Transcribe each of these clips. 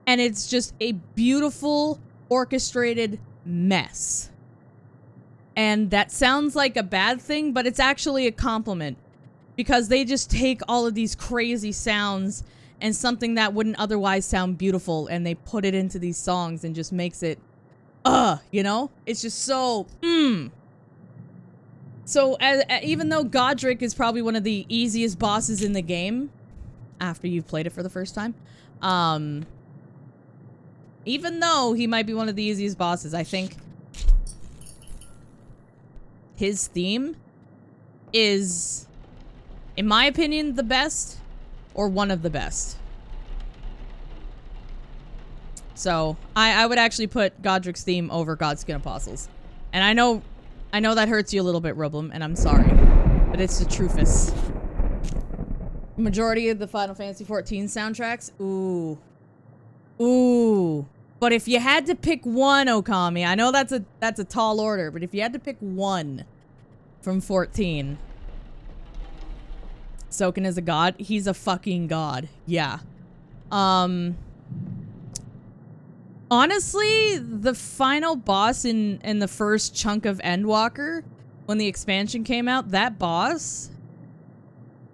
And it's just a beautiful, orchestrated mess. And that sounds like a bad thing, but it's actually a compliment. Because they just take all of these crazy sounds and something that wouldn't otherwise sound beautiful, and they put it into these songs and just makes it, you know? It's just so, So, even though Godric is probably one of the easiest bosses in the game, after you've played it for the first time, even though he might be one of the easiest bosses, I think his theme is, in my opinion, the best, or one of the best. So, I would actually put Godric's theme over Godskin Apostles. And I know that hurts you a little bit, Rublum, and I'm sorry. But it's the truthest. Majority of the Final Fantasy XIV soundtracks? Ooh. Ooh. But if you had to pick one, Okami, I know that's a tall order, but if you had to pick one from 14... Soken is a god. He's a fucking god. Yeah. Honestly, the final boss in the first chunk of Endwalker, when the expansion came out, that boss,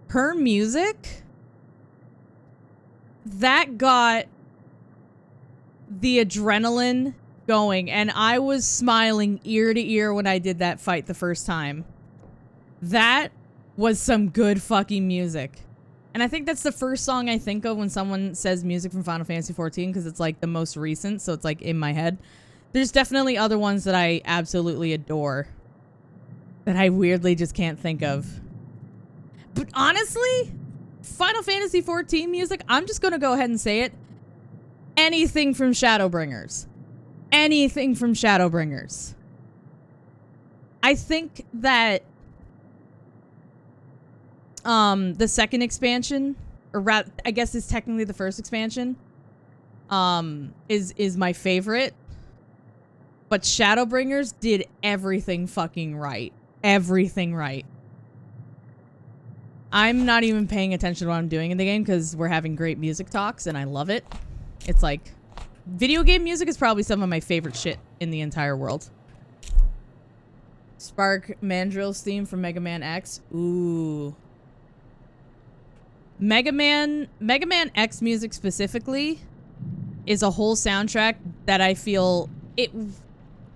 her music, that got the adrenaline going, and I was smiling ear to ear when I did that fight the first time. That was some good fucking music. And I think that's the first song I think of when someone says music from Final Fantasy XIV, because it's like the most recent, so it's like in my head. There's definitely other ones that I absolutely adore that I weirdly just can't think of. But honestly, Final Fantasy XIV music, I'm just gonna go ahead and say it. Anything from Shadowbringers. Anything from Shadowbringers. I think that the second expansion, or rather, I guess it's technically the first expansion, is my favorite. But Shadowbringers did everything fucking right. Everything right. I'm not even paying attention to what I'm doing in the game because we're having great music talks and I love it. It's like, video game music is probably some of my favorite shit in the entire world. Spark Mandrill's theme from Mega Man X. Ooh. Mega Man X music specifically is a whole soundtrack that I feel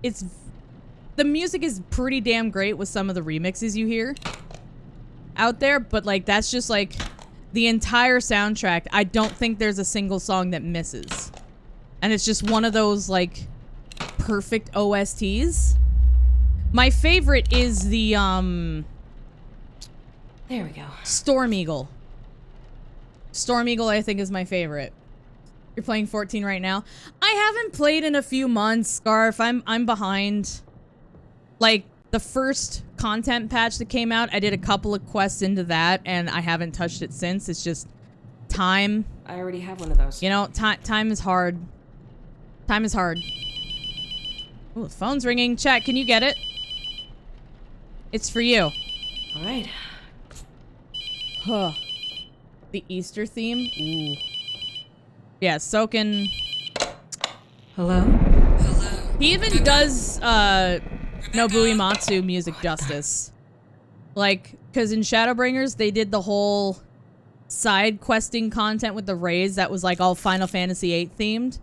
it's the music is pretty damn great with some of the remixes you hear out there, but like that's just like the entire soundtrack. I don't think there's a single song that misses. And it's just one of those like perfect OSTs. My favorite is the there we go. Storm Eagle. Storm Eagle, I think, is my favorite. You're playing 14 right now. I haven't played in a few months, Scarf. I'm behind. Like, the first content patch that came out, I did a couple of quests into that, and I haven't touched it since. It's just time. I already have one of those. You know, time is hard. Time is hard. Ooh, the phone's ringing. Chat, can you get it? It's for you. All right. Huh. The Easter theme? Ooh. Yeah, Soken. Hello? He even does Nobu Uematsu music justice. Like, because in Shadowbringers, they did the whole side questing content with the raids that was like all Final Fantasy VIII themed.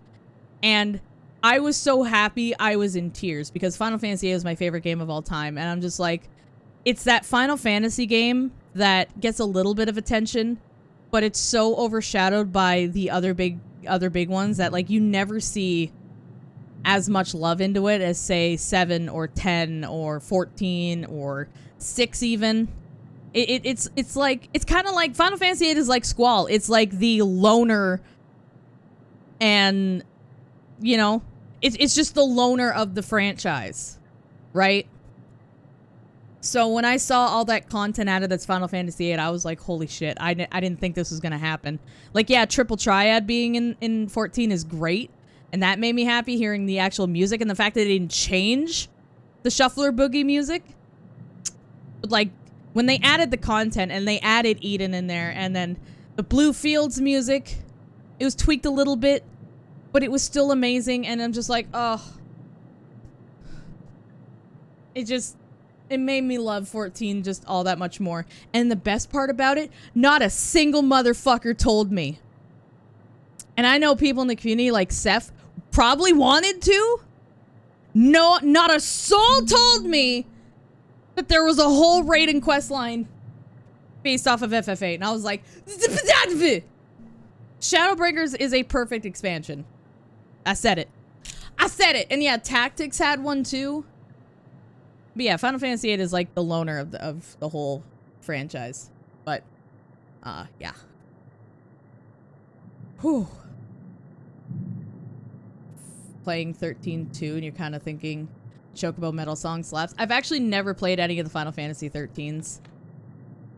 And I was so happy I was in tears because Final Fantasy VIII is my favorite game of all time. And I'm just like, it's that Final Fantasy game that gets a little bit of attention, but it's so overshadowed by the other big ones that like you never see as much love into it as say 7 or 10 or 14 or 6 even. It's like, it's kind of like Final Fantasy VIII is like Squall. It's like the loner, and you know, it's just the loner of the franchise, right? So when I saw all that content added that's Final Fantasy VIII, I was like, holy shit, I didn't think this was going to happen. Like, yeah, Triple Triad being in 14 is great, and that made me happy hearing the actual music and the fact that they didn't change the Shuffler Boogie music. But, like, when they added the content and they added Eden in there, and then the Blue Fields music, it was tweaked a little bit. but it was still amazing, and I'm just like, oh. It made me love 14 just all that much more. And the best part about it, not a single motherfucker told me. And I know people in the community like Seth probably wanted to. No, not a soul told me that there was a whole raid and quest line based off of FF8. And I was like, Shadowbringers is a perfect expansion. I said it. I said it. And yeah, Tactics had one too. But yeah, Final Fantasy VIII is like the loner of the whole franchise. But, yeah. Whew. Playing 13-2 and you're kind of thinking Chocobo Metal Song slaps. I've actually never played any of the Final Fantasy 13s.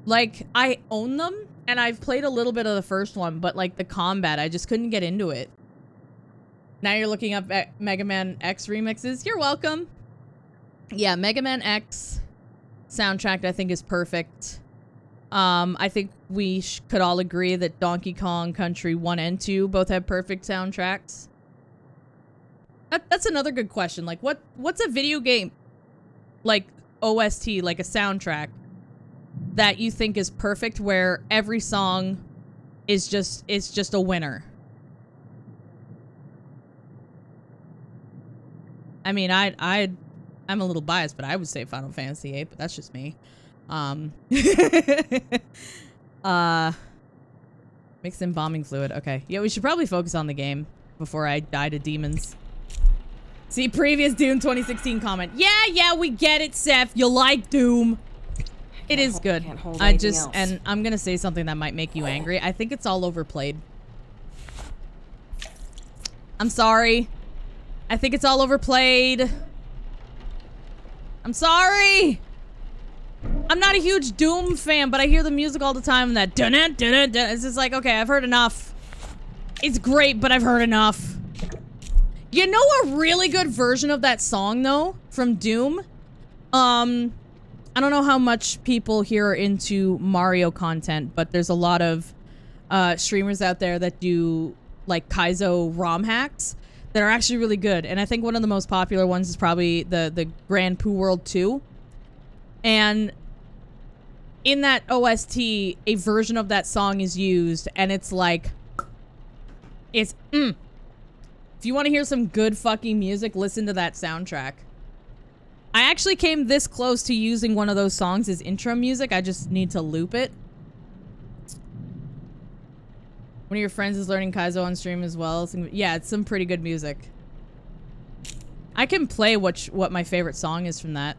Like, I own them, and I've played a little bit of the first one, but like the combat, I just couldn't get into it. Now you're looking up at Mega Man X remixes. You're welcome. Yeah, Mega Man X soundtrack I think is perfect. I think we could all agree that Donkey Kong Country 1 and 2 both have perfect soundtracks. That's another good question. Like, what's a video game, like, OST, like a soundtrack, that you think is perfect where every song is just a winner? I mean, I'm a little biased, but I would say Final Fantasy VIII, but that's just me. Mix in bombing fluid. Okay. Yeah, we should probably focus on the game before I die to demons. See previous Doom 2016 comment. Yeah, we get it, Seth. You like Doom. It is good. And I'm gonna say something that might make you angry. I think it's all overplayed. I'm sorry. I think it's all overplayed. I'm sorry. I'm not a huge Doom fan, but I hear the music all the time and that dun-dun, dun-dun, dun. It's just like, okay, I've heard enough. It's great, but I've heard enough. You know a really good version of that song, though, from Doom? I don't know how much people here are into Mario content, but there's a lot of streamers out there that do, like, Kaizo ROM hacks that are actually really good. And I think one of the most popular ones is probably the Grand Poo World 2. And in that OST, a version of that song is used, and it's like, it's, If you want to hear some good fucking music, listen to that soundtrack. I actually came this close to using one of those songs as intro music. I just need to loop it. One of your friends is learning Kaizo on stream as well. Yeah, it's some pretty good music. I can play what my favorite song is from that.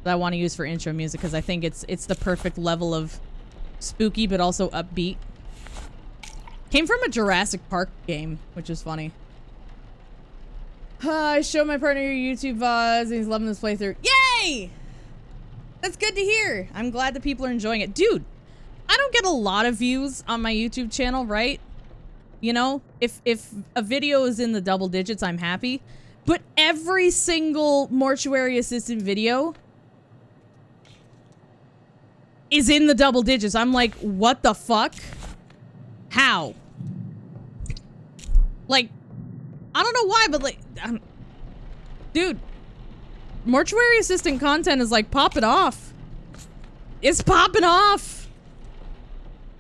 That I want to use for intro music because I think it's the perfect level of spooky but also upbeat. Came from a Jurassic Park game, which is funny. I showed my partner your YouTube VODs and he's loving this playthrough. Yay! That's good to hear. I'm glad that people are enjoying it. Dude, I don't get a lot of views on my YouTube channel, right? You know, if a video is in the double digits, I'm happy. But every single Mortuary Assistant video is in the double digits. I'm like, what the fuck? How? Like, I don't know why, but like, dude, Mortuary Assistant content is like popping off. It's popping off.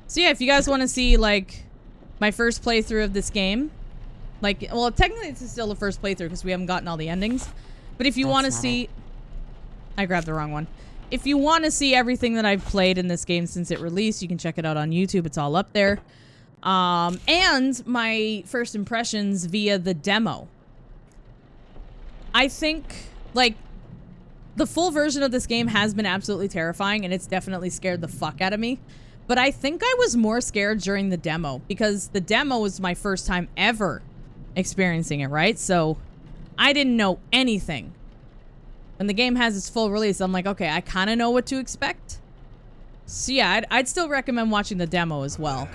So yeah, if you guys want to see like my first playthrough of this game, like, well, technically it's still the first playthrough because we haven't gotten all the endings. But if you want to see, I grabbed the wrong one. If you want to see everything that I've played in this game since it released, you can check it out on YouTube. It's all up there. And my first impressions via the demo. I think, like, the full version of this game has been absolutely terrifying, and it's definitely scared the fuck out of me. But I think I was more scared during the demo, because the demo was my first time ever experiencing it, right? So, I didn't know anything. When the game has its full release, I'm like, okay, I kind of know what to expect. So yeah, I'd still recommend watching the demo as well.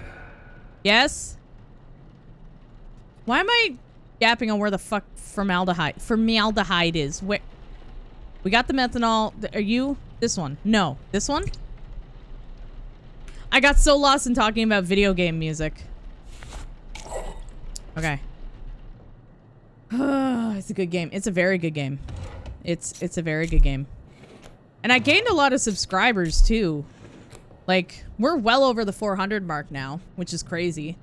Yes? Why am I yapping on where the fuck formaldehyde is? Where? We got the methanol. Are you? This one? No. This one? I got so lost in talking about video game music. Okay. It's a good game. It's a very good game. It's a very good game. And I gained a lot of subscribers too. Like, we're well over the 400 mark now, which is crazy.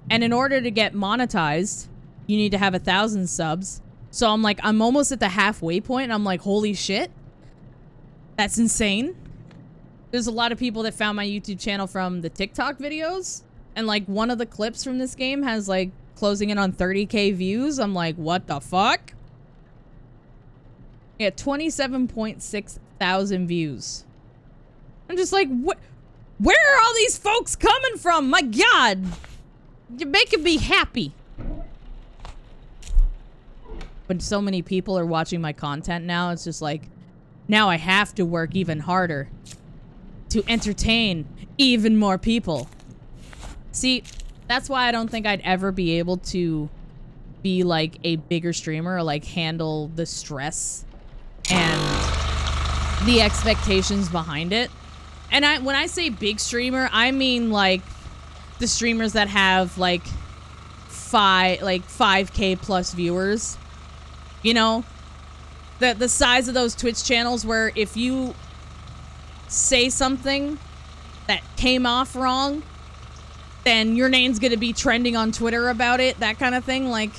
And in order to get monetized, you need to have 1,000 subs. So I'm like, I'm almost at the halfway point, and I'm like, holy shit. That's insane. There's a lot of people that found my YouTube channel from the TikTok videos. And like, one of the clips from this game has like closing in on 30K views. I'm like, what the fuck? Yeah, 27.6 thousand views. I'm just like, what? Where are all these folks coming from? My God. You're making me happy. When so many people are watching my content now, it's just like, now I have to work even harder to entertain even more people. See, that's why I don't think I'd ever be able to be like a bigger streamer or like handle the stress and the expectations behind it. And when I say big streamer, I mean like the streamers that have like 5K plus viewers. You know, the size of those Twitch channels where if you say something that came off wrong, then your name's gonna be trending on Twitter about it, that kind of thing. Like,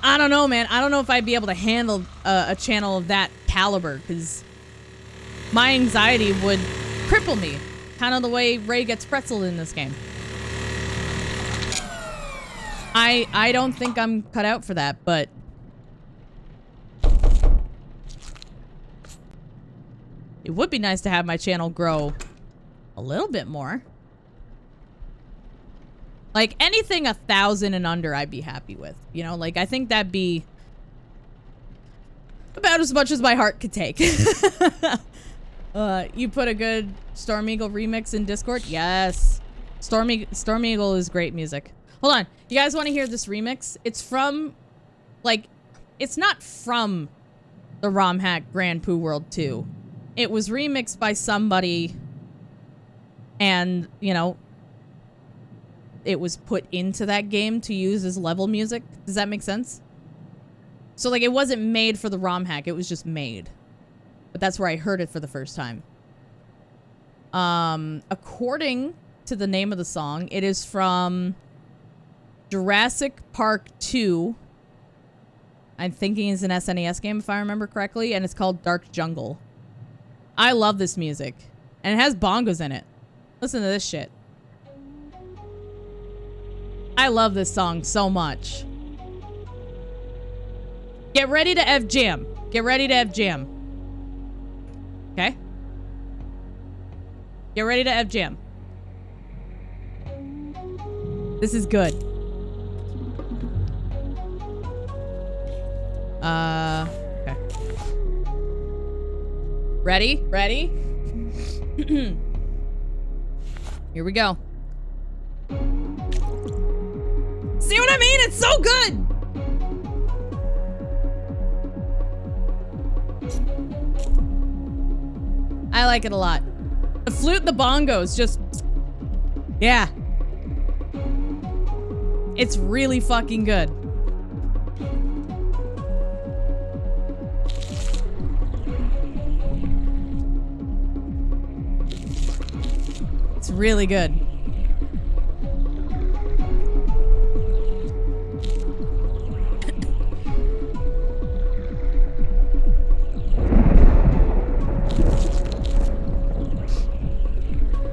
I don't know, man. I don't know if I'd be able to handle a channel of that caliber, because my anxiety would cripple me. Kind of the way Ray gets pretzeled in this game. I don't think I'm cut out for that, but it would be nice to have my channel grow a little bit more. Like, anything 1,000 and under, I'd be happy with. You know, like, I think that'd be about as much as my heart could take. You put a good Storm Eagle remix in Discord? Yes. Storm Eagle is great music. Hold on. You guys want to hear this remix? It's from, like, it's not from the ROM hack Grand Poo World 2. It was remixed by somebody, and, you know, it was put into that game to use as level music. Does that make sense? So, like, it wasn't made for the ROM hack. It was just made. But that's where I heard it for the first time. According to the name of the song, it is from Jurassic Park 2. I'm thinking it's an SNES game, if I remember correctly, and it's called Dark Jungle. I love this music. And it has bongos in it. Listen to this shit. I love this song so much. Get ready to F-Jam. Get ready to F-Jam. Okay? Get ready to F-Jam. This is good. Okay. Ready? Ready? Here we go. See what I mean? It's so good! I like it a lot. The flute and the bongos just... yeah. It's really fucking good. It's really good.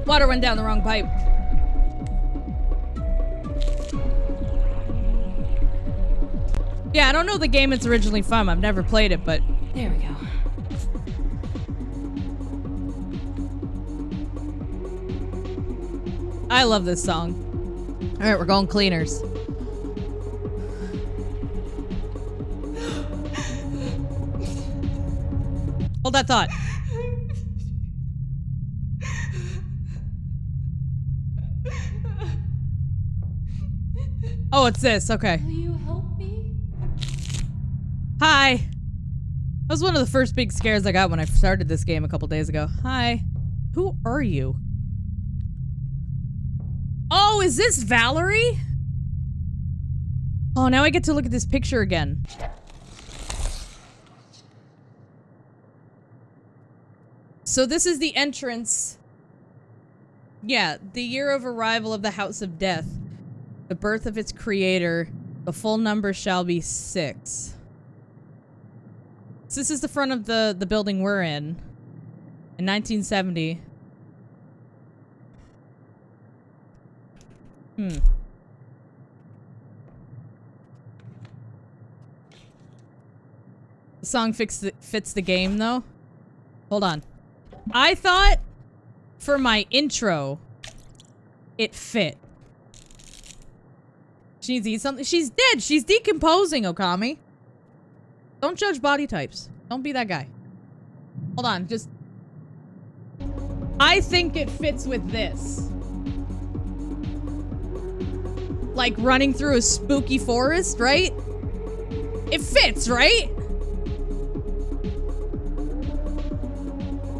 Water went down the wrong pipe. Yeah, I don't know the game it's originally from. I've never played it, but... There we go. I love this song. Alright, we're going cleaners. Hold that thought. Oh, it's this. Okay. Will you help me? Hi. That was one of the first big scares I got when I started this game a couple days ago. Hi. Who are you? Oh, is this Valerie? Oh, now I get to look at this picture again. So this is the entrance. Yeah, the year of arrival of the House of Death. The birth of its creator. The full number shall be 6. So this is the front of the building we're in 1970. The song fits the game, though. Hold on. I thought for my intro, it fit. She needs to eat something. She's dead. She's decomposing, Okami. Don't judge body types. Don't be that guy. Hold on. Just... I think it fits with this. Like running through a spooky forest, right? It fits, right?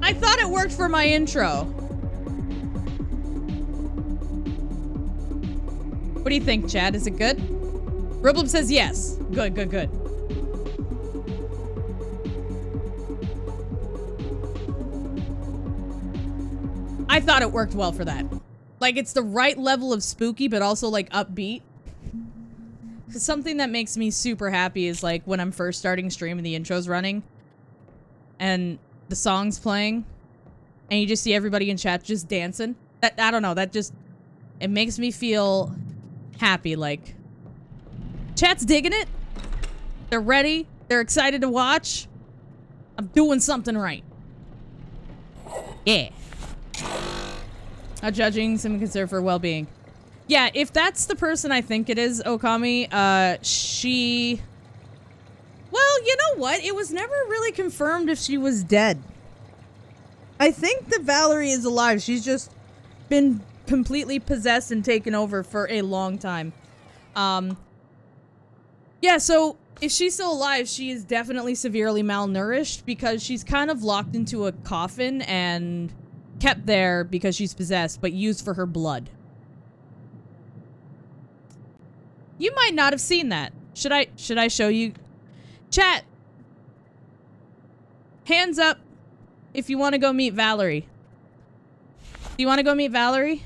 I thought it worked for my intro. What do you think, Chad? Is it good? Riblum says yes. Good, good, good. I thought it worked well for that. Like, it's the right level of spooky, but also, like, upbeat. Something that makes me super happy is, like, when I'm first starting stream and the intro's running. And the song's playing. And you just see everybody in chat just dancing. That, I don't know, that just... It makes me feel happy, like... Chat's digging it. They're ready. They're excited to watch. I'm doing something right. Yeah. Not judging, some concern for well-being. Yeah, if that's the person I think it is, Okami, she... Well, you know what? It was never really confirmed if she was dead. I think that Valerie is alive. She's just been completely possessed and taken over for a long time. Yeah, so if she's still alive, she is definitely severely malnourished because she's kind of locked into a coffin and kept there because she's possessed, but used for her blood. You might not have seen that. Should I show you? Chat. Hands up if you want to go meet Valerie. Do you want to go meet Valerie?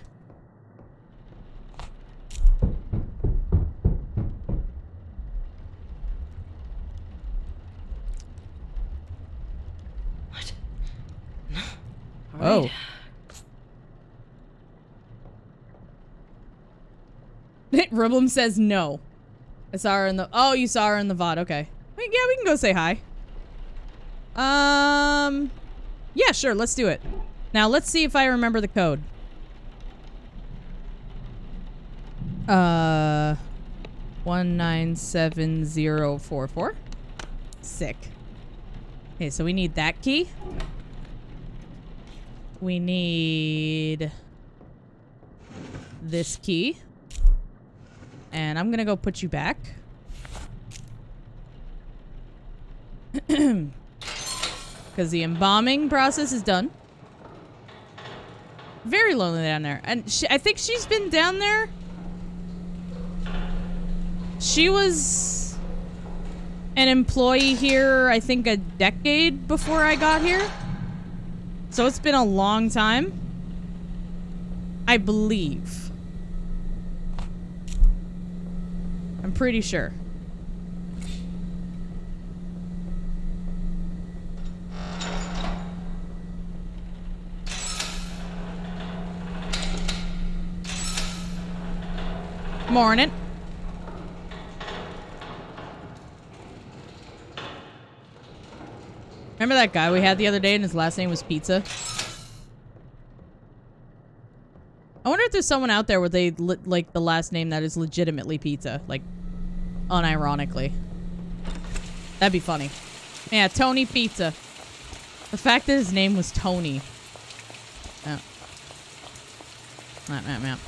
What? No. All right. Oh. Riblum says no. I saw her in the... Oh, you saw her in the VOD. Okay. Yeah, we can go say hi. Yeah, sure. Let's do it. Now, let's see if I remember the code. 197044. Sick. Okay, so we need that key. We need this key. And I'm gonna go put you back. Because the embalming process is done. Very lonely down there. And I think she's been down there. She was an employee here, I think, a decade before I got here. So it's been a long time. I believe. I'm pretty sure. Morning. Remember that guy we had the other day and his last name was Pizza? I wonder if there's someone out there where they like the last name that is legitimately Pizza, like unironically. That'd be funny. Yeah, Tony Pizza. The fact that his name was Tony. Oh. Map.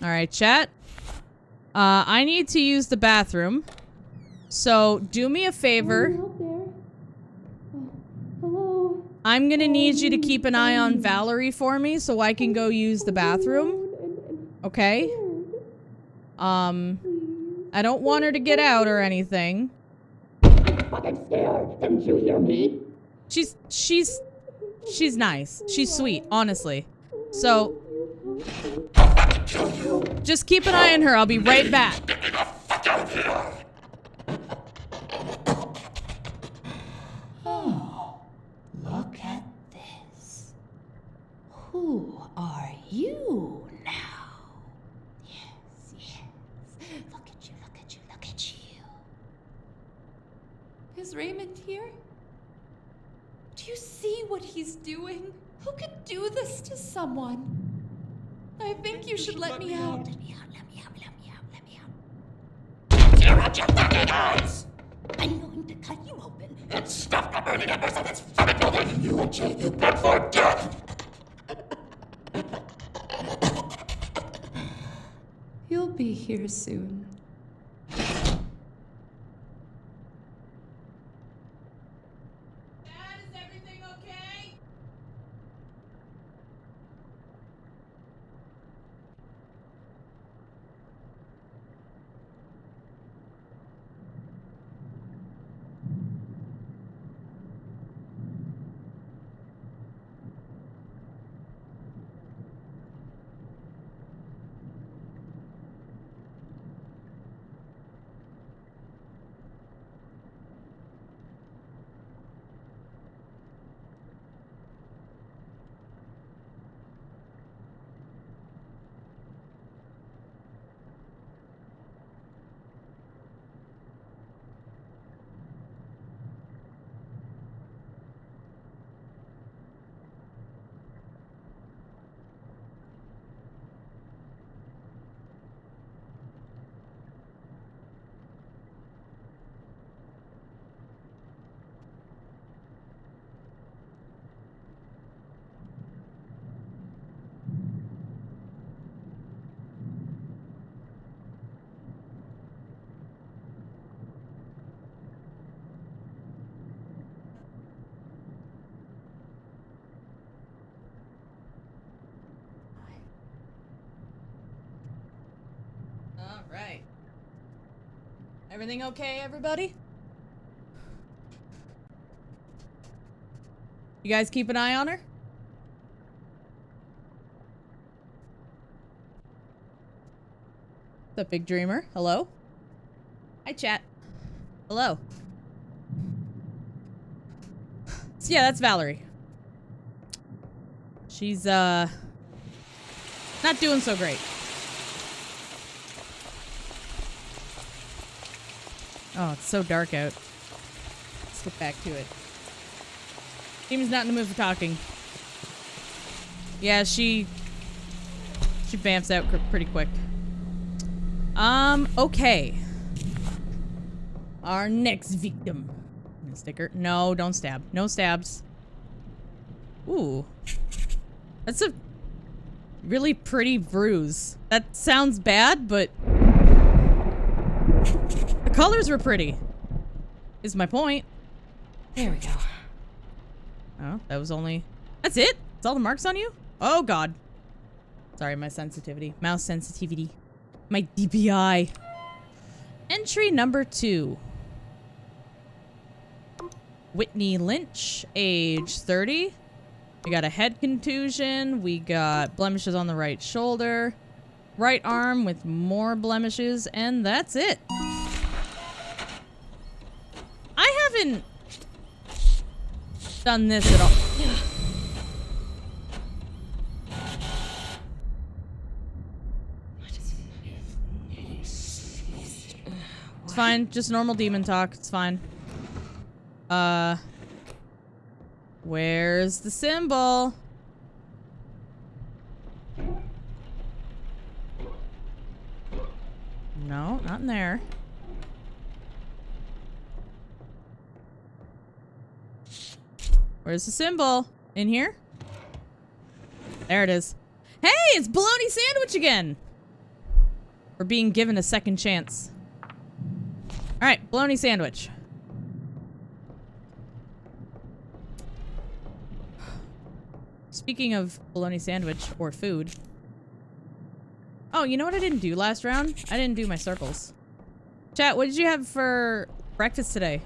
All right, chat. I need to use the bathroom. So, do me a favor. Out there. Hello. I'm gonna need you to keep an eye on Valerie for me so I can go use the bathroom. Okay? I don't want her to get out or anything. I'm fucking scared. Didn't you hear me? She's nice. She's sweet, honestly. So, just keep an eye on her. I'll be right back. Oh, look at this. Who are you now? Yes, yes. Look at you, look at you, look at you. Is Raymond here? Do you see what he's doing? Who could do this to someone? I think you should let me out. Let me out, let me out, let me out, let me out. Tear out your fucking eyes! I'm going to cut you open and stuff the burning embers of this fucking building in you until you beg for death! You'll be here soon. Dad, is everything okay? Alright. Everything okay, everybody? You guys keep an eye on her? What's up, Big Dreamer? Hello? Hi, chat. Hello. So yeah, that's Valerie. She's, not doing so great. Oh, it's so dark out. Let's get back to it. Seems not in the mood for talking. Yeah, she vamps out pretty quick. Okay. Our next victim. Sticker. No, don't stab. No stabs. Ooh. That's a really pretty bruise. That sounds bad, but the colors were pretty. Is my point. There we go. Oh, that was only... That's it? That's all the marks on you? Oh, God. Sorry, my sensitivity. Mouse sensitivity. My DPI. Entry number 2. Whitney Lynch, age 30. We got a head contusion. We got blemishes on the right shoulder. Right arm with more blemishes. And that's it. I haven't done this at all. It's fine. Just normal demon talk. It's fine. Where's the symbol? No, not in there. Where's the symbol? In here? There it is. Hey, it's Bologna Sandwich again! We're being given a second chance. Alright, Bologna Sandwich. Speaking of bologna sandwich or food. Oh, you know what I didn't do last round? I didn't do my circles. Chat, what did you have for breakfast today?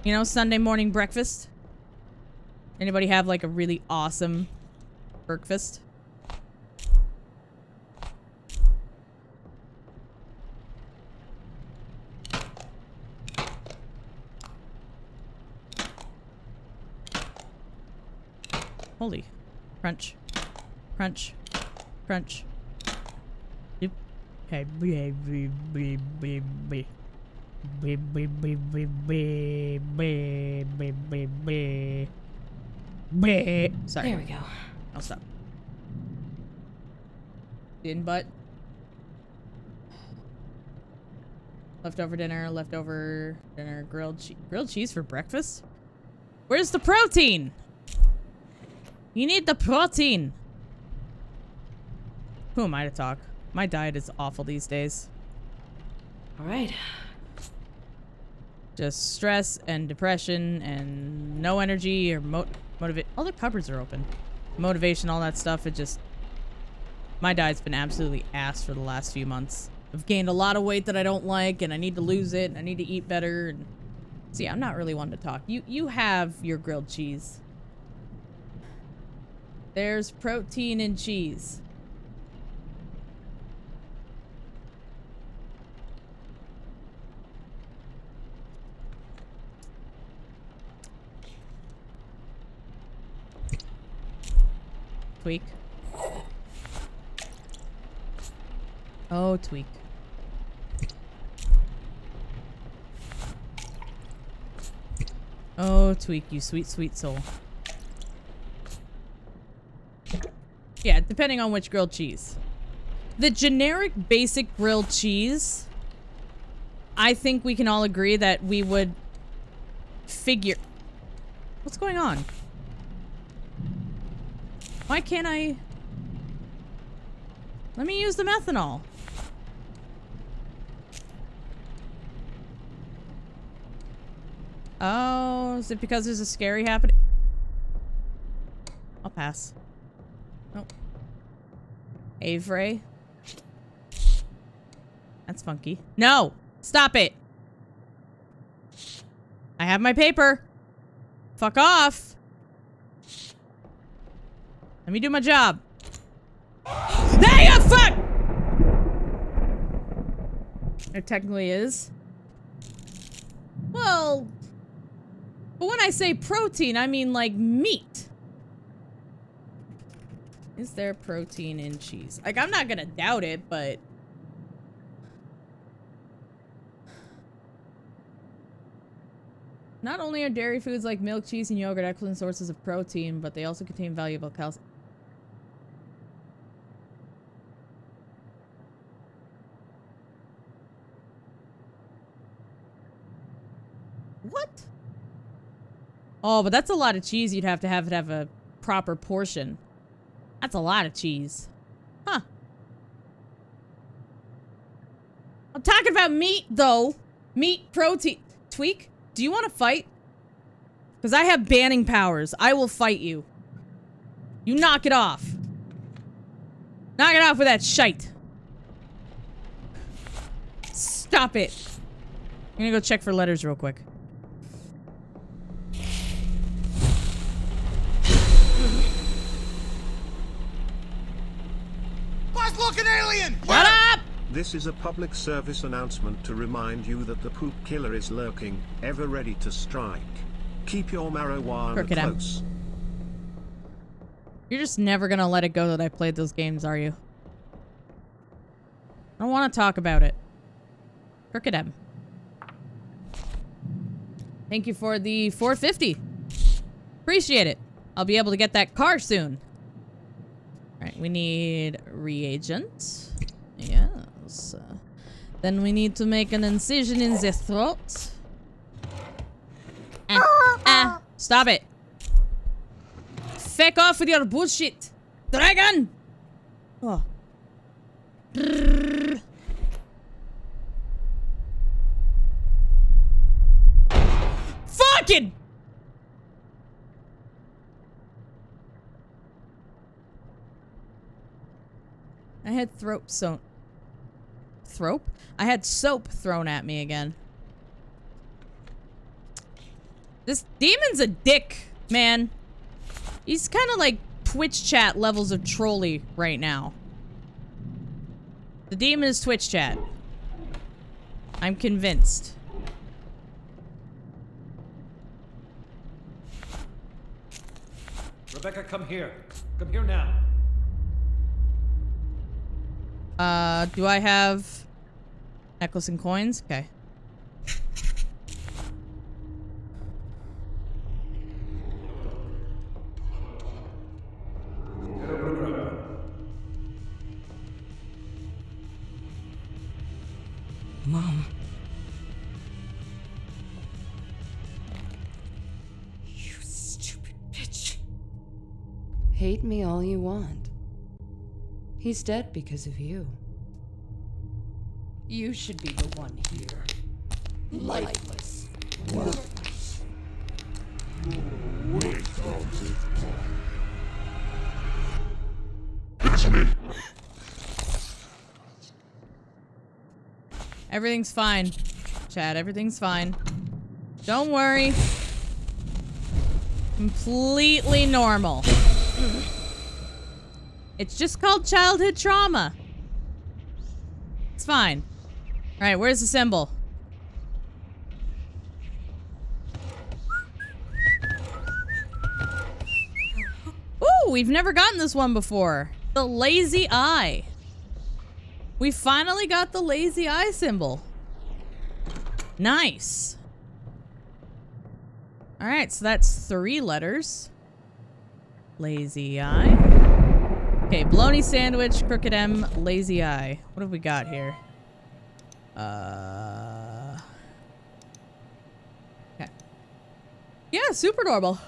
You know, Sunday morning breakfast? Anybody have like a really awesome breakfast? Holy. Crunch. Crunch. Crunch. Yep. Hey, sorry. There we go. I'll stop. In butt. Leftover dinner, grilled cheese for breakfast? Where's the protein? You need the protein. Who am I to talk? My diet is awful these days. All right. Just stress and depression and no energy or motivate. All the cupboards are open. Motivation, all that stuff. It just... My diet's been absolutely ass for the last few months. I've gained a lot of weight that I don't like and I need to lose it. And I need to eat better. And see, I'm not really one to talk. You have your grilled cheese. There's protein in cheese. Tweak. Oh, tweak. Oh, tweak, you sweet, sweet soul. Yeah, depending on which grilled cheese. The generic basic grilled cheese, I think we can all agree that we would figure... What's going on? Why can't I... Let me use the methanol. Oh, is it because there's a scary happening? I'll pass. Nope. Evraee. That's funky. No! Stop it! I have my paper. Fuck off! Let me do my job. There you fuck! It technically is. Well... But when I say protein, I mean like meat. Is there protein in cheese? Like, I'm not gonna doubt it, but... Not only are dairy foods like milk, cheese, and yogurt excellent sources of protein, but they also contain valuable calcium. What? Oh, but that's a lot of cheese you'd have to have a proper portion. That's a lot of cheese. Huh. I'm talking about meat, though. Meat, protein. Tweak, do you want to fight? Because I have banning powers. I will fight you. You knock it off. Knock it off with that shite. Stop it. I'm gonna go check for letters real quick. Looking alien! Shut up! This is a public service announcement to remind you that the poop killer is lurking, ever ready to strike. Keep your marijuana close. You're just never gonna let it go that I played those games, are you? I don't want to talk about it. Crooked M. Thank you for the 450. Appreciate it. I'll be able to get that car soon. Alright, we need reagent. Yes. Then we need to make an incision in the throat. Stop it. Feck off with your bullshit. Dragon! Oh. Fucking! I had I had soap thrown at me again. This demon's a dick, man. He's kind of like Twitch chat levels of trolly right now. The demon is Twitch chat. I'm convinced. Rebecca, come here. Come here now. Do I have necklace and coins? Okay. Mom. You stupid bitch. Hate me all you want. He's dead because of you. You should be the one here. Lifeless. Worthless. Everything's fine. Chad, everything's fine. Don't worry. Completely normal. It's just called childhood trauma. It's fine. Alright, where's the symbol? Ooh, we've never gotten this one before. The lazy eye. We finally got the lazy eye symbol. Nice. Alright, so that's 3 letters. Lazy eye. Okay, bologna sandwich, crooked M, lazy eye. What have we got here? Okay. Yeah, super normal.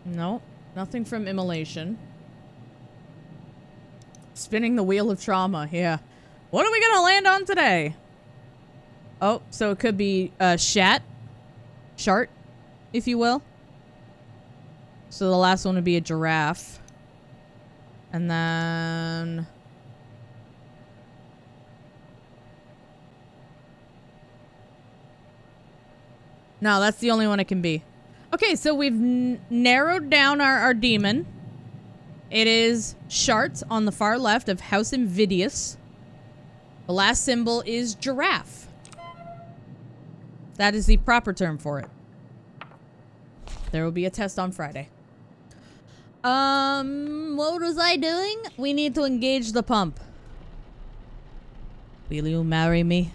No, nothing from immolation. Spinning the wheel of trauma, yeah. What are we gonna land on today? Oh, so it could be shart, if you will. So the last one would be a giraffe. And then... No, that's the only one it can be. Okay, so we've narrowed down our demon. It is Shart on the far left of House Invidious. The last symbol is giraffe. That is the proper term for it. There will be a test on Friday. What was I doing? We need to engage the pump. Will you marry me?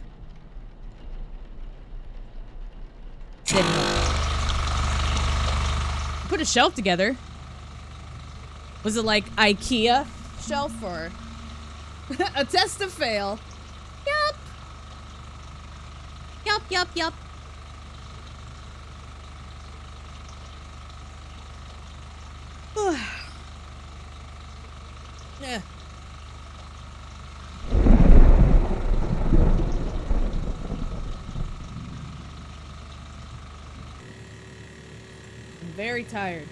Put a shelf together. Was it like IKEA shelf or a test to fail? Yup. Yup, yup, yup. Yeah. I'm very tired.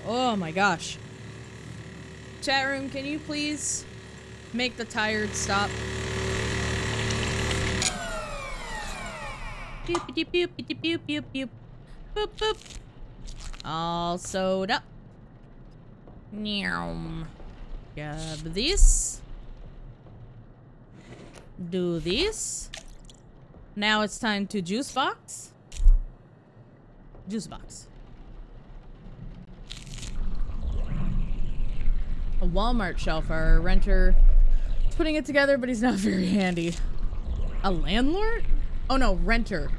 Oh my gosh. Chat room, can you please make the tired stop? Boop, boop, boop, boop, boop, boop, boop. Boop, boop. All sewed up. Meow. Grab this. Do this. Now it's time to juice box. Juice box. A Walmart shelf. Our renter is putting it together, but he's not very handy. A landlord? Oh no, renter.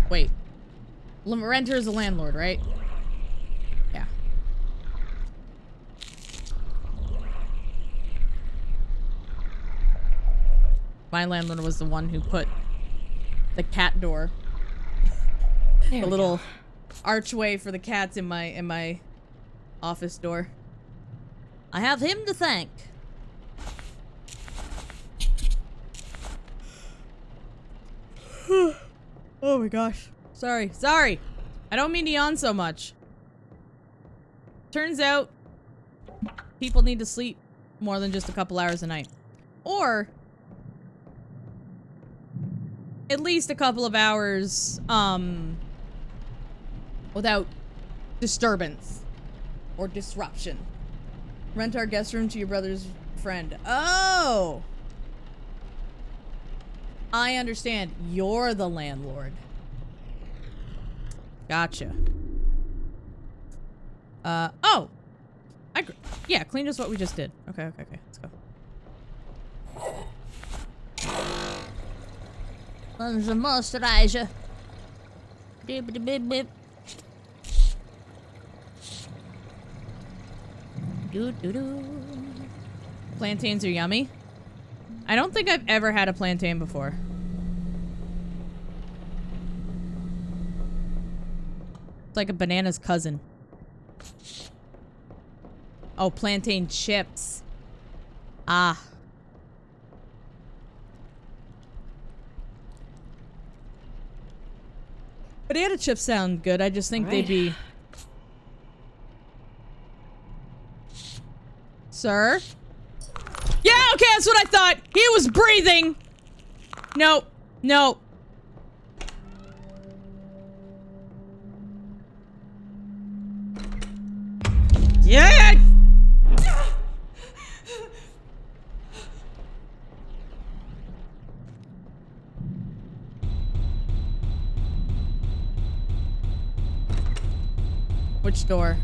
Wait. Renter is a landlord, right? Yeah. My landlord was the one who put the cat door. The little archway for the cats in my office door. I have him to thank. Oh my gosh. Sorry. Sorry. I don't mean to yawn so much. Turns out, people need to sleep more than just a couple hours a night. Or, at least a couple of hours, without disturbance or disruption. Rent our guest room to your brother's friend. Oh! I understand. You're the landlord. Gotcha. Oh! Yeah, clean is what we just did. Okay. Let's go. There's a moisturizer. Bip. Plantains are yummy. I don't think I've ever had a plantain before. It's like a banana's cousin. Oh, plantain chips. Ah. Banana chips sound good. I just think they'd be... Sir? Yeah, okay, that's what I thought. He was breathing. Nope. Yeah! Which door?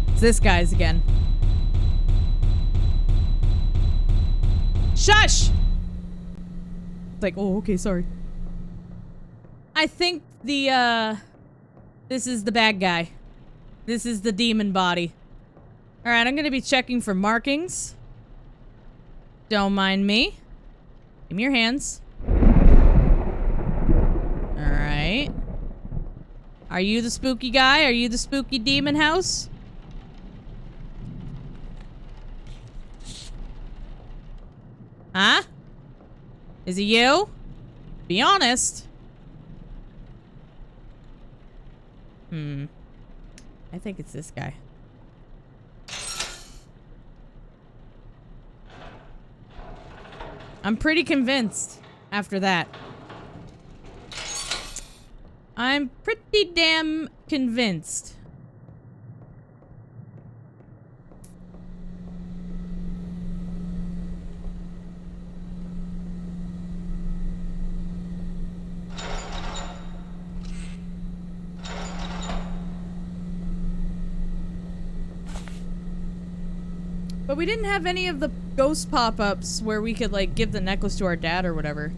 It's this guy's again. Shush! It's like, oh, okay, sorry. I think this is the bad guy. This is the demon body. Alright, I'm gonna be checking for markings. Don't mind me. Give me your hands. Alright. Are you the spooky guy? Are you the spooky demon house? Huh? Is it you? Be honest. I think it's this guy. I'm pretty convinced after that. I'm pretty damn convinced. But we didn't have any of the ghost pop-ups where we could, like, give the necklace to our dad or whatever.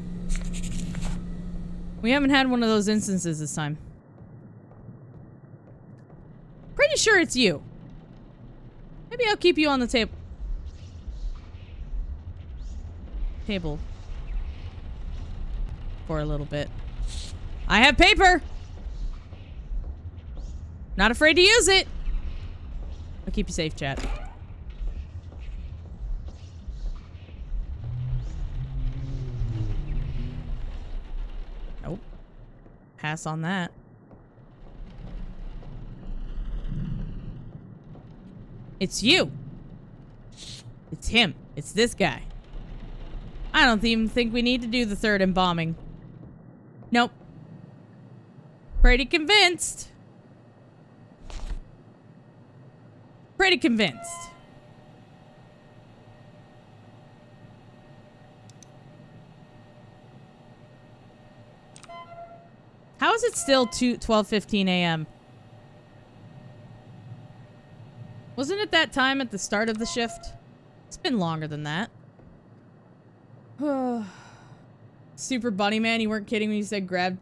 We haven't had one of those instances this time. Pretty sure it's you. Maybe I'll keep you on the table for a little bit. I have paper! Not afraid to use it! I'll keep you safe, chat. Nope. Pass on that. It's you. It's him. It's this guy. I don't even think we need to do the third embalming. Nope. Pretty convinced. Pretty convinced. How is it still 12:15 a.m.? Wasn't it that time at the start of the shift? It's been longer than that. Super Bunny Man, you weren't kidding when you said grab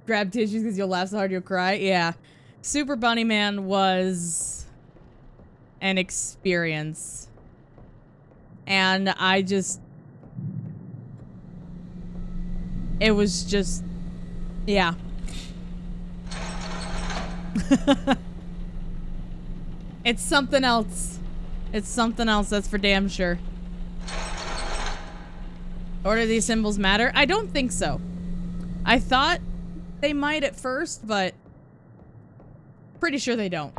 tissues because you'll laugh so hard you'll cry. Yeah. Super Bunny Man was an experience. And I just... It was just... Yeah. It's something else. It's something else, that's for damn sure. Or do these symbols matter? I don't think so. I thought they might at first, but pretty sure they don't.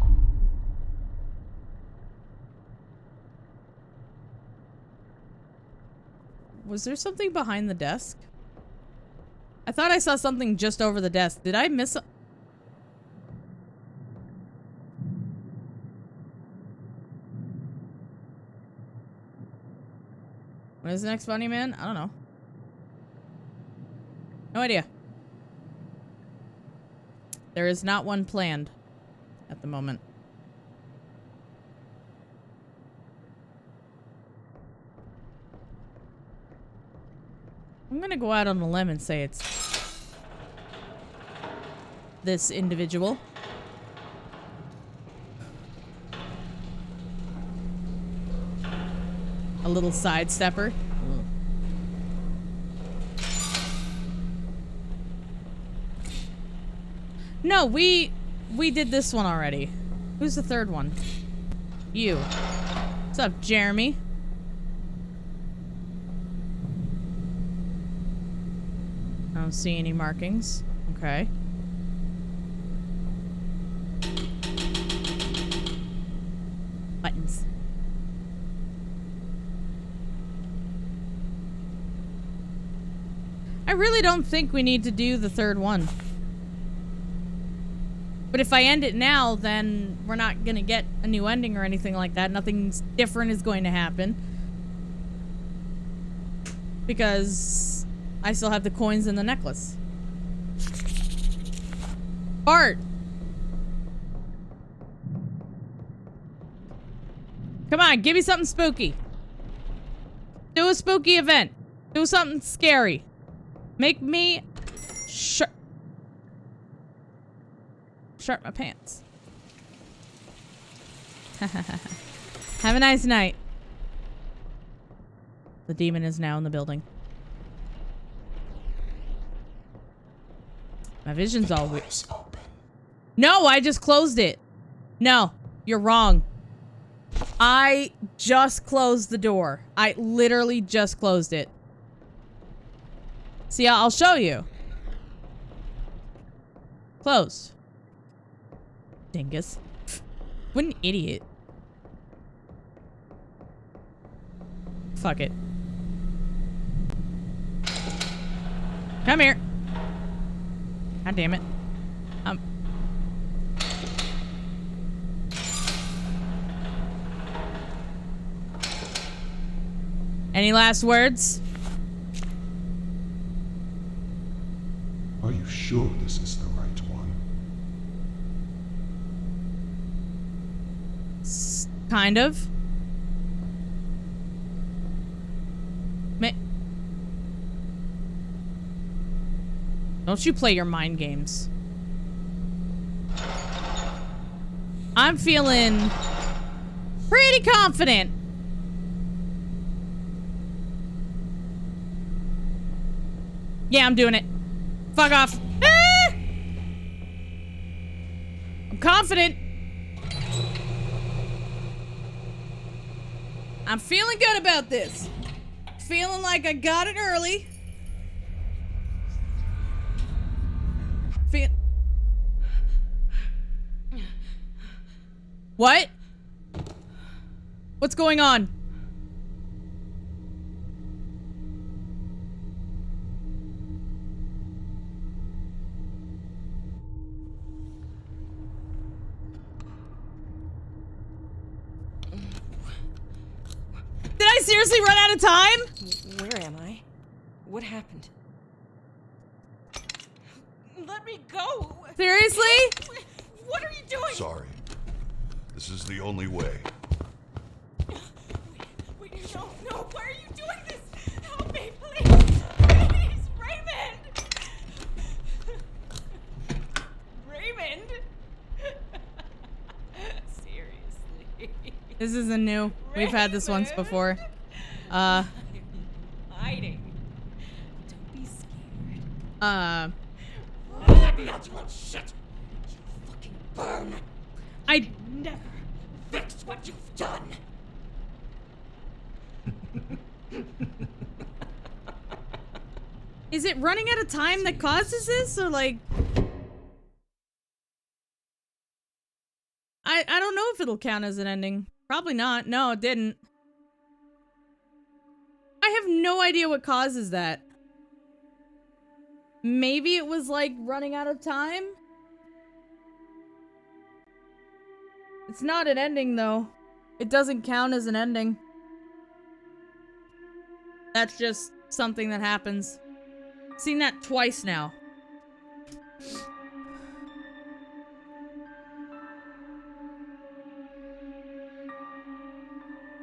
Was there something behind the desk? I thought I saw something just over the desk. Did I miss? When is the next Bunny Man? I don't know. No idea. There is not one planned at the moment. I'm gonna go out on a limb and say it's this individual. A little sidestepper. No, we did this one already. Who's the third one? You. What's up, Jeremy? I don't see any markings. Okay. Buttons. I really don't think we need to do the third one. But if I end it now, then we're not gonna get a new ending or anything like that. Nothing different is going to happen. Because I still have the coins in the necklace. Bart! Come on, give me something spooky. Do a spooky event. Do something scary. Make me shirt my pants. Have a nice night. The demon is now in the building. My vision's all weird. No, I just closed it. No, you're wrong. I just closed the door. I literally just closed it. See, I'll show you. Closed. Dingus. What an idiot. Fuck it. Come here. God damn it. Any last words? Are you sure this is the right one? Kind of. Don't you play your mind games. I'm feeling pretty confident. Yeah, I'm doing it. Fuck off. Ah! I'm confident. I'm feeling good about this. Feeling like I got it early. What? What's going on? Did I seriously run out of time? Where am I? What happened? Let me go! Seriously? What are you doing? Sorry. This is the only way. Wait, no, why are you doing this? Help me, please! Please, Raymond! Raymond! Seriously. This isn't new. We've had this once before. I'm hiding. Don't be scared. Shit! You fucking burn! I Never fix what you've done. Is it running out of time that causes this, or like... I don't know if it'll count as an ending. Probably not. No, it didn't. I have no idea what causes that. Maybe it was like running out of time? It's not an ending though. It doesn't count as an ending. That's just something that happens. Seen that twice now.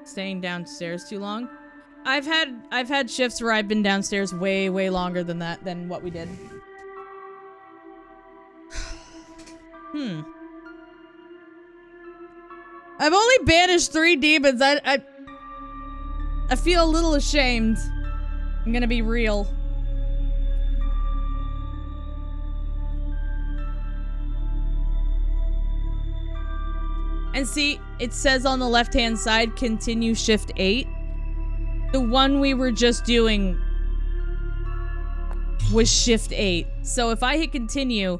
Staying downstairs too long? I've had shifts where I've been downstairs way longer than that, than what we did. I've only banished 3 demons. I feel a little ashamed. I'm gonna be real. And see, it says on the left-hand side, continue shift 8. The one we were just doing was shift 8. So if I hit continue,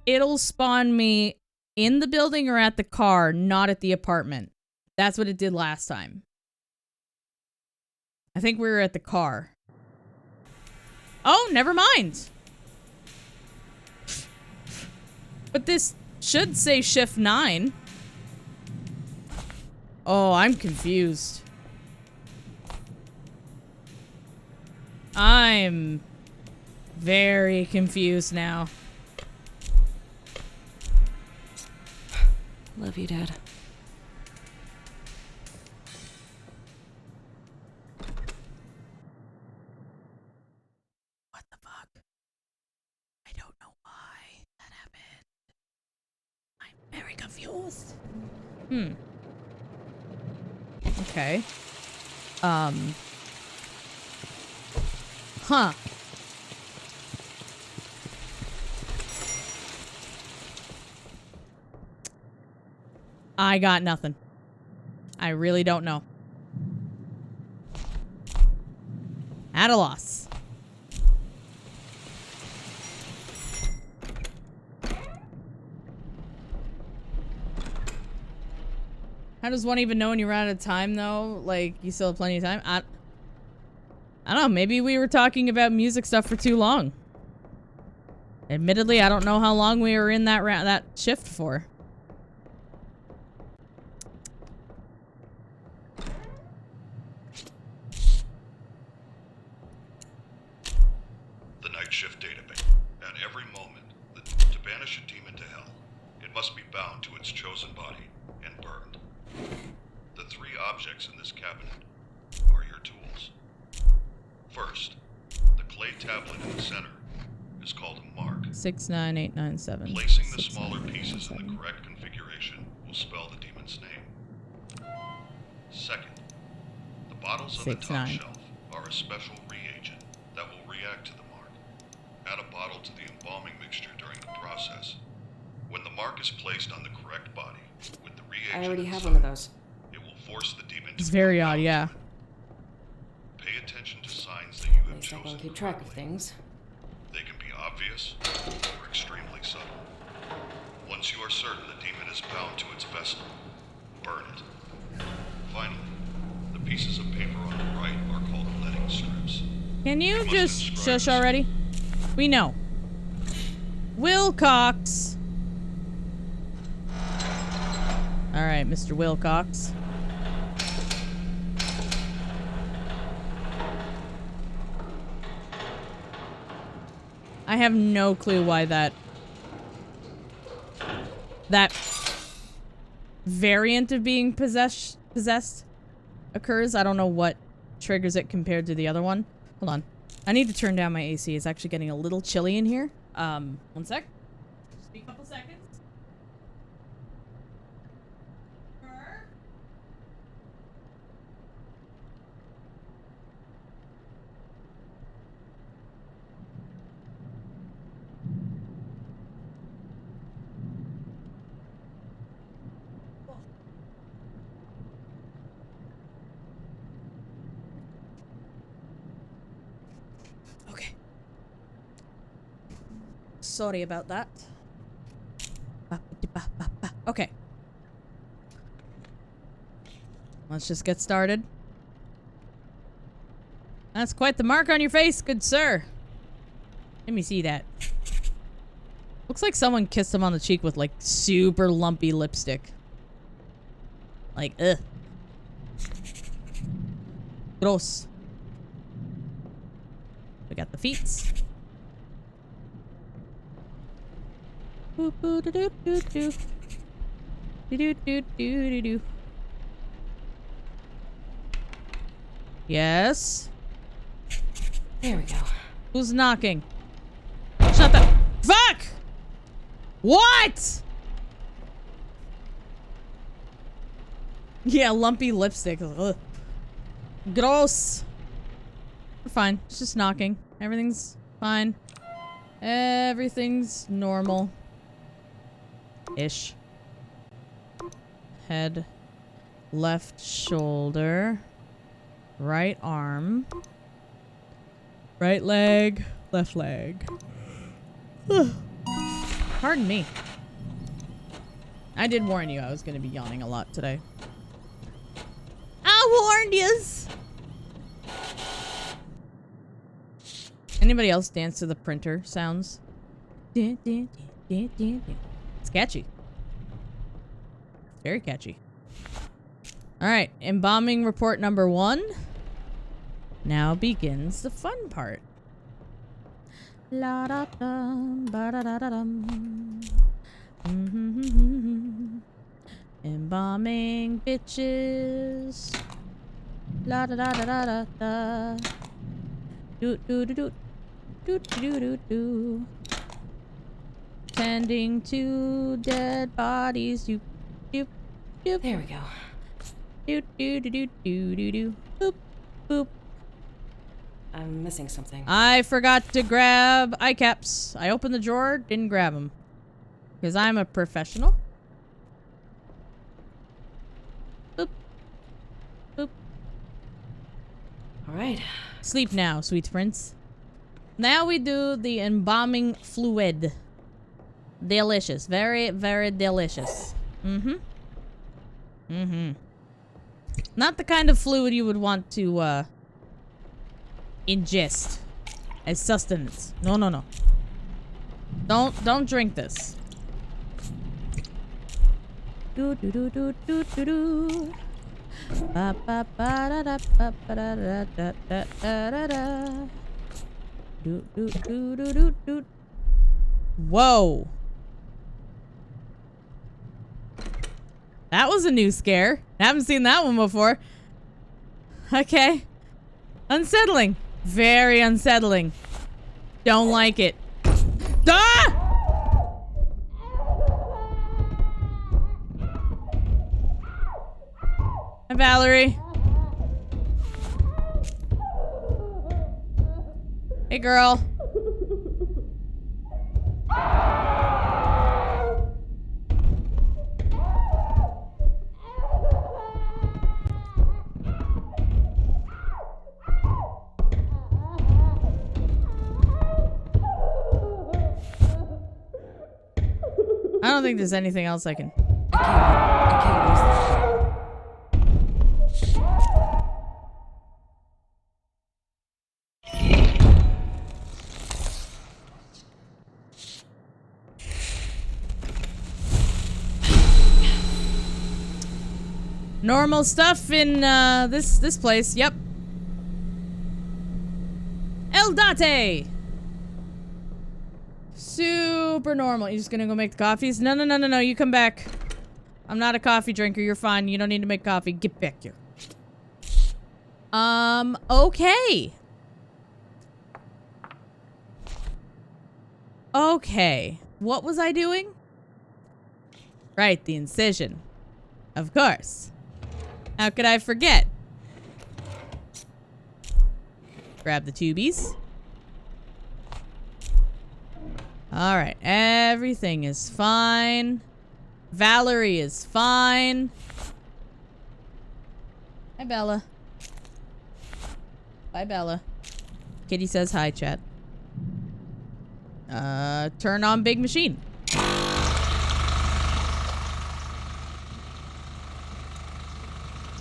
it'll spawn me in the building or at the car, not at the apartment. That's what it did last time. I think we were at the car. Oh, never mind. But this should say shift 9. Oh, I'm confused. I'm very confused now. Love you, Dad. What the fuck? I don't know why that happened. I'm very confused. Okay. Huh. I got nothing. I really don't know. At a loss. How does one even know when you run out of time, though? Like, you still have plenty of time? I don't know. Maybe we were talking about music stuff for too long. Admittedly, I don't know how long we were in that shift for. The night shift database. At every moment, to banish a demon to hell, it must be bound to its chosen body and burned. The 3 objects in this cabinet are your tools. First, the clay tablet in the center is called a mark. 69897. Placing the smaller pieces in the correct configuration will spell the demon's name. Second, the bottles on the top shelf are a special reagent that will react to the mark. Add a bottle to the embalming mixture during the process. When the mark is placed on the correct body with the reagent I already have inside, one of those. it will force the demon to It's very become odd, bound yeah. to it. Pay attention to signs that you At have least I chosen can keep track of correctly. things. They can be obvious or extremely subtle. Once you are certain the demon is bound to its vessel, burn it. Finally, the pieces of paper on the right are called letting strips. Can you must just inscribe shush this- already? We know. Wilcox. All right, Mr. Wilcox. I have no clue why that variant of being possessed occurs. I don't know what triggers it compared to the other one. Hold on. I need to turn down my AC. It's actually getting a little chilly in here. One sec. Just be a couple seconds. Okay. Sorry about that. Okay. Let's just get started. That's quite the mark on your face, good sir. Let me see that. Looks like someone kissed him on the cheek with, like, super lumpy lipstick. Like, ugh. Gross. We got the feet. Boop boo doo doo doo doo. Doo doo doo doo doo. Yes. There we go. Who's knocking? Shut the fuck! What? Yeah, lumpy lipstick. Ugh. Gross. We're fine. It's just knocking. Everything's fine. Everything's normal. Ish. Head. Left shoulder. Right arm. Right leg. Left leg. Pardon me. I did warn you I was going to be yawning a lot today. I warned yous! Anybody else dance to the printer sounds? It's catchy. Very catchy. Alright, embalming report number 1. Now begins the fun part. La da dum, ba da da da dum. Embalming bitches. La da da da da da da. Doot doot doot doot doot doot doot. Tending to dead bodies. Doop doop doop. There we go. Doot doot doot doot doot doot. Boop boop. I'm missing something. I forgot to grab eye caps. I opened the drawer, didn't grab them. Because I'm a professional. Boop. Boop. Alright. Sleep now, sweet prince. Now we do the embalming fluid. Delicious. Very, very delicious. Not the kind of fluid you would want to, ingest as sustenance. No, no, no. Don't drink this. Do do do do do do do. Ba ba ba da da ba ba da da da da da da. Do do do do do do. Whoa. That was a new scare. I haven't seen that one before. Okay. Unsettling. Very unsettling. Don't like it. Ah! Hi, Valerie. Hey, girl. I don't think there's anything else I can. I can't use this. Normal stuff in this place. Yep. El Date. Super normal. You just gonna go make the coffees? No, no, no, no, no. You come back. I'm not a coffee drinker. You're fine. You don't need to make coffee. Get back here. Okay. Okay. What was I doing? Right, the incision. Of course. How could I forget? Grab the tubies. Alright, everything is fine. Valerie is fine. Hi, Bella. Bye, Bella. Kitty says hi, chat. Turn on big machine.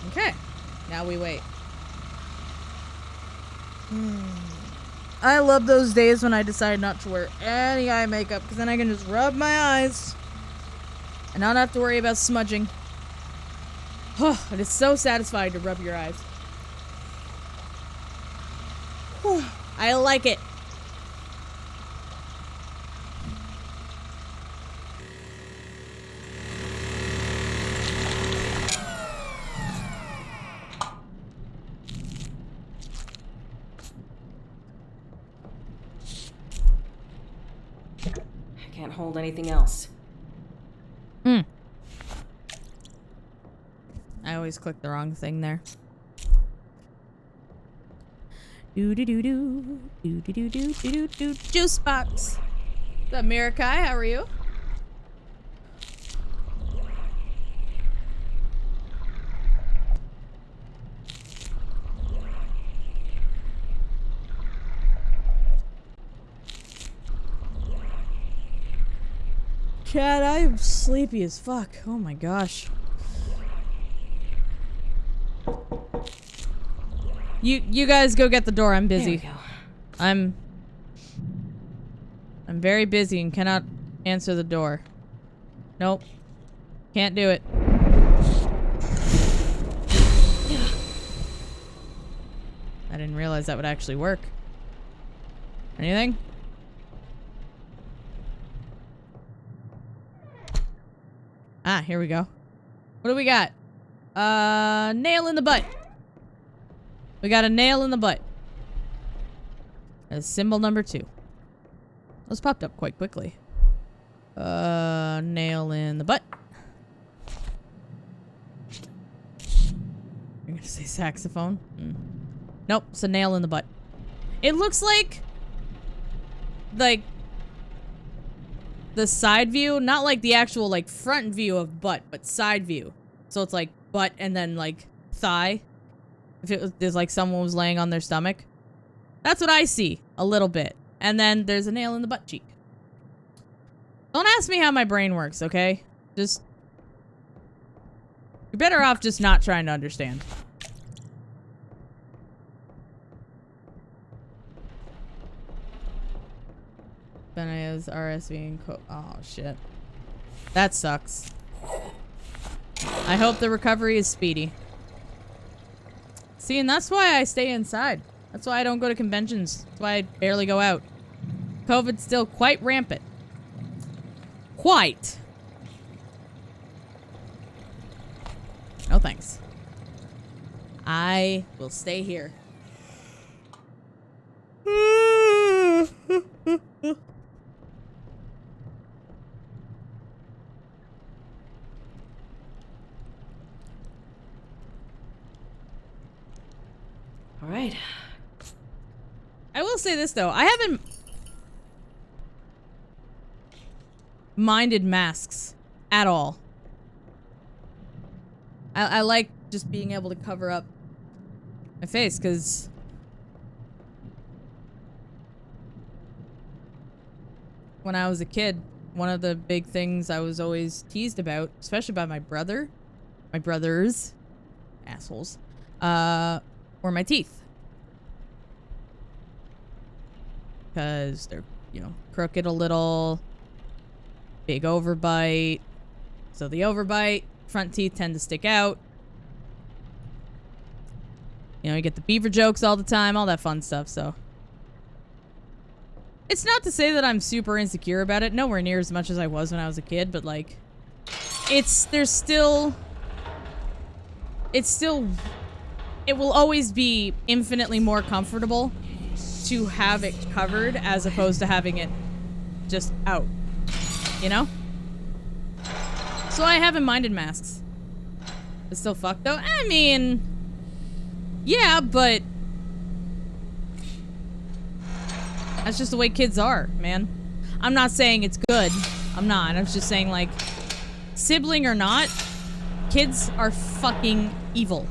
Okay. Now we wait. I love those days when I decide not to wear any eye makeup, because then I can just rub my eyes and not have to worry about smudging. It is so satisfying to rub your eyes. I like it. I can't hold anything else. I always click the wrong thing there. Do-do-do-do. Do-do-do-do-do-do. Juice box. What's up, Mirakai? How are you? Chad, I am sleepy as fuck. Oh my gosh. You guys go get the door. I'm busy. There we go. I'm very busy and cannot answer the door. Nope. Can't do it. I didn't realize that would actually work. Anything? Ah, here we go. What do we got? Nail in the butt. We got a nail in the butt. That's symbol number 2. Those popped up quite quickly. Nail in the butt. You're gonna say saxophone? Nope, it's a nail in the butt. It looks like the side view, not like the actual like front view of butt, but side view. So it's like butt and then like thigh. If it was, there's like someone was laying on their stomach. That's what I see a little bit. And then there's a nail in the butt cheek. Don't ask me how my brain works, okay? Just, you're better off just not trying to understand. Benaya's RSV and oh shit. That sucks. I hope the recovery is speedy. See, and that's why I stay inside. That's why I don't go to conventions. That's why I barely go out. COVID's still quite rampant. Quite. No thanks. I will stay here. All right. I will say this though, I haven't minded masks at all. I like just being able to cover up my face, because when I was a kid, one of the big things I was always teased about, especially by my brothers, assholes, were my teeth. Because they're, you know, crooked a little, big overbite. So the overbite, front teeth tend to stick out. You know, you get the beaver jokes all the time, all that fun stuff, so. It's not to say that I'm super insecure about it, nowhere near as much as I was when I was a kid, but like, it will always be infinitely more comfortable to have it covered as opposed to having it just out, you know? So I haven't minded masks. It's still fucked though. I mean, yeah, but that's just the way kids are, man. I'm not saying it's good. I'm not. I'm just saying, like, sibling or not, kids are fucking evil.